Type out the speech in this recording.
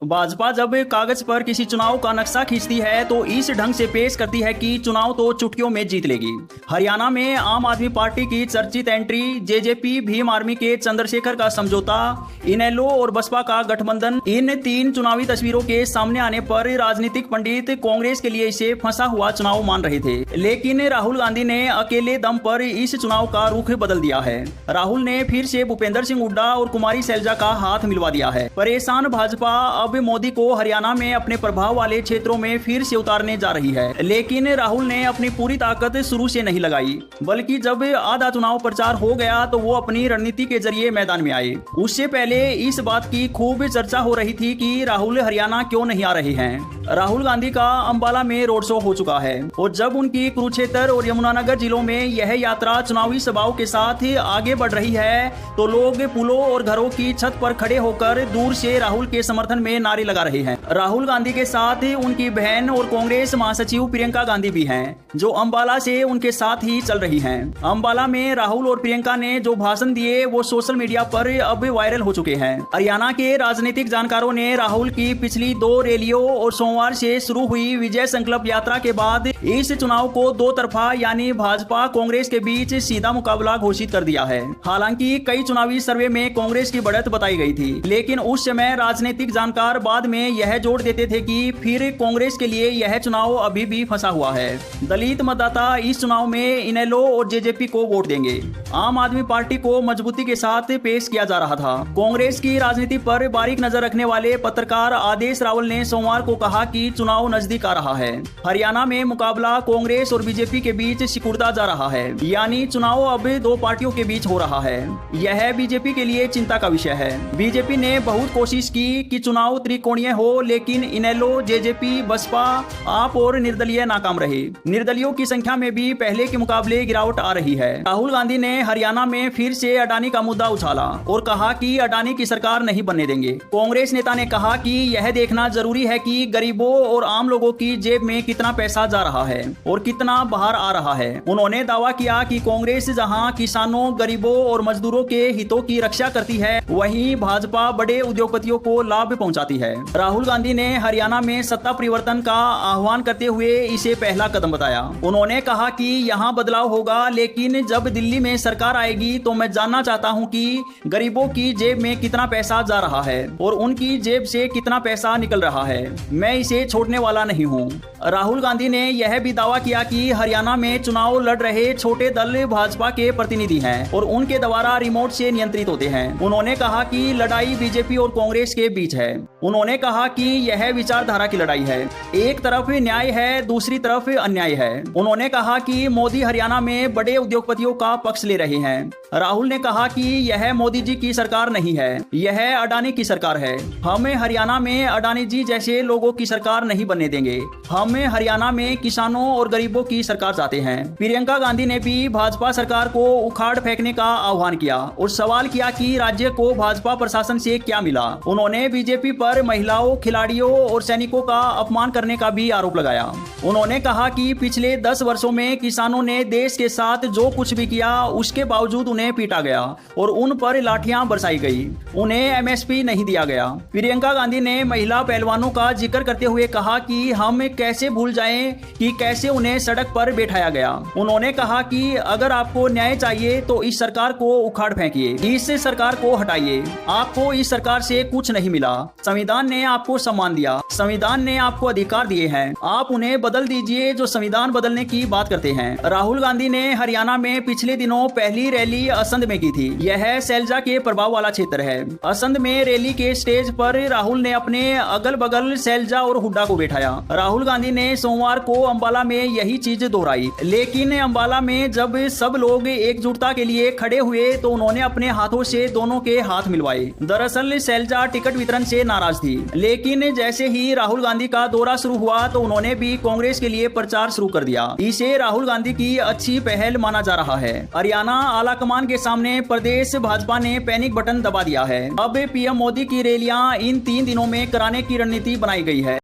भाजपा जब कागज पर किसी चुनाव का नक्शा खींचती है तो इस ढंग से पेश करती है कि चुनाव तो चुटकियों में जीत लेगी। हरियाणा में आम आदमी पार्टी की चर्चित एंट्री, जेजेपी भीम आर्मी के चंद्रशेखर का समझौता, इनेलो और बसपा का गठबंधन, इन तीन चुनावी तस्वीरों के सामने आने पर राजनीतिक पंडित कांग्रेस के लिए इसे फंसा हुआ चुनाव मान रहे थे, लेकिन राहुल गांधी ने अकेले दम पर इस चुनाव का रुख बदल दिया है। राहुल ने फिर से भूपेंद्र सिंह हुड्डा और कुमारी सैलजा का हाथ मिलवा दिया है। परेशान भाजपा अब मोदी को हरियाणा में अपने प्रभाव वाले क्षेत्रों में फिर से उतारने जा रही है, लेकिन राहुल ने अपनी पूरी ताकत शुरू से नहीं लगाई, बल्कि जब आधा चुनाव प्रचार हो गया तो वो अपनी रणनीति के जरिए मैदान में आए। उससे पहले इस बात की खूब चर्चा हो रही थी कि राहुल हरियाणा क्यों नहीं आ रहे हैं। राहुल गांधी का अंबाला में रोड शो हो चुका है और जब उनकी कुरुक्षेत्र और यमुनानगर जिलों में यह यात्रा चुनावी सभाओं के साथ आगे बढ़ रही है तो लोग पुलों और घरों की छत पर खड़े होकर दूर से राहुल के समर्थन में नारे लगा रहे हैं। राहुल गांधी के साथ उनकी बहन और कांग्रेस महासचिव प्रियंका गांधी भी हैं, जो अंबाला से उनके साथ ही चल रही हैं। अंबाला में राहुल और प्रियंका ने जो भाषण दिए वो सोशल मीडिया पर अब वायरल हो चुके हैं। हरियाणा के राजनीतिक जानकारों ने राहुल की पिछली 2 रैलियों और सोमवार से शुरू हुई विजय संकल्प यात्रा के बाद इस चुनाव को दो तरफा यानी भाजपा कांग्रेस के बीच सीधा मुकाबला घोषित कर दिया है। हालांकि कई चुनावी सर्वे में कांग्रेस की बढ़त बताई गई थी, लेकिन उस समय राजनीतिक जानकार बाद में यह जोड़ देते थे कि फिर कांग्रेस के लिए यह चुनाव अभी भी फंसा हुआ है। दलित मतदाता इस चुनाव में इनेलो और जेजेपी को वोट देंगे। आम आदमी पार्टी को मजबूती के साथ पेश किया जा रहा था। कांग्रेस की राजनीति पर बारीक नजर रखने वाले पत्रकार आदेश रावल ने सोमवार को कहा कि चुनाव नजदीक आ रहा है। हरियाणा में मुकाबला कांग्रेस और बीजेपी के बीच सिकुड़ता जा रहा है, यानी चुनाव अब 2 पार्टियों के बीच हो रहा है। यह बीजेपी के लिए चिंता का विषय है। बीजेपी ने बहुत कोशिश की कि चुनाव त्रिकोणीय हो, लेकिन इनेलो, जेजेपी, बसपा, आप और निर्दलीय नाकाम रहे। निर्दलियों की संख्या में भी पहले के मुकाबले गिरावट आ रही है। राहुल गांधी ने हरियाणा में फिर से अडानी का मुद्दा उछाला और कहा कि अडानी की सरकार नहीं बनने देंगे। कांग्रेस नेता ने कहा कि यह देखना जरूरी है कि गरीबों और आम लोगों की जेब में कितना पैसा जा रहा है और कितना बाहर आ रहा है। उन्होंने दावा किया कि कांग्रेस जहां किसानों, गरीबों और मजदूरों के हितों की रक्षा करती है, वहीं भाजपा बड़े उद्योगपतियों को लाभ पहुंचाती है। राहुल गांधी ने हरियाणा में सत्ता परिवर्तन का आह्वान करते हुए इसे पहला कदम बताया। उन्होंने कहा कि यहां बदलाव होगा, लेकिन जब दिल्ली में सरकार आएगी तो मैं जानना चाहता हूं कि गरीबों की जेब में कितना पैसा जा रहा है और उनकी जेब से कितना पैसा निकल रहा है। मैं इसे छोड़ने वाला नहीं हूं। राहुल गांधी ने यह भी दावा किया कि हरियाणा में चुनाव लड़ रहे छोटे दल भाजपा के प्रतिनिधि हैं और उनके द्वारा रिमोट से नियंत्रित होते हैं। उन्होंने कहा कि लड़ाई बीजेपी और कांग्रेस के बीच है। उन्होंने कहा कि यह विचारधारा की लड़ाई है। एक तरफ न्याय है, दूसरी तरफ अन्याय है। उन्होंने कहा कि मोदी हरियाणा में बड़े उद्योगपतियों का पक्ष ले रहे हैं। राहुल ने कहा कि यह मोदी जी की सरकार नहीं है, यह अडानी की सरकार है। हम हरियाणा में अडानी जी जैसे लोगों की सरकार नहीं बनने देंगे। हम हरियाणा में किसानों और गरीबों की सरकार चाहते हैं। प्रियंका गांधी ने भी भाजपा सरकार को उखाड़ फेंकने का आह्वान किया और सवाल किया कि राज्य को भाजपा प्रशासन से क्या मिला। उन्होंने बीजेपी पर महिलाओं, खिलाड़ियों और सैनिकों का अपमान करने का भी आरोप लगाया। उन्होंने कहा कि पिछले 10 वर्षों में किसानों ने देश के साथ जो कुछ भी किया उसके बावजूद उन्हें पीटा गया और उन पर लाठियां बरसाई गई। उन्हें एमएसपी नहीं दिया गया। प्रियंका गांधी ने महिला पहलवानों का जिक्र करते हुए कहा कि हम कैसे भूल जाएं कि कैसे उन्हें सड़क पर बैठाया गया। उन्होंने कहा कि अगर आपको न्याय चाहिए तो इस सरकार को उखाड़ फेंकिए, इस सरकार को हटाइए। आपको इस सरकार से कुछ नहीं मिला। संविधान ने आपको सम्मान दिया, संविधान ने आपको अधिकार दिए हैं। आप उन्हें बदल दीजिए जो संविधान बदलने की बात करते हैं। राहुल गांधी ने हरियाणा में पिछले दिनों पहली रैली असंध में की थी। यह सैलजा के प्रभाव वाला क्षेत्र है। असंध में रैली के स्टेज पर राहुल ने अपने अगल बगल सैलजा और हुड्डा को बैठाया। राहुल गांधी ने सोमवार को अंबाला में यही चीज दोहराई, लेकिन अंबाला में जब सब लोग एकजुटता के लिए खड़े हुए तो उन्होंने अपने हाथों से दोनों के हाथ मिलवाए। दरअसल सैलजा टिकट वितरण से नाराज थी, लेकिन जैसे ही राहुल गांधी का दौरा शुरू हुआ तो उन्होंने भी कांग्रेस के लिए प्रचार शुरू कर दिया। इसे राहुल गांधी की अच्छी पहल माना जा रहा है। हरियाणा आलाकमान के सामने प्रदेश भाजपा ने पैनिक बटन दबा दिया है। अब पीएम मोदी की रैलियां इन 3 दिनों में कराने की रणनीति बनाई गई है।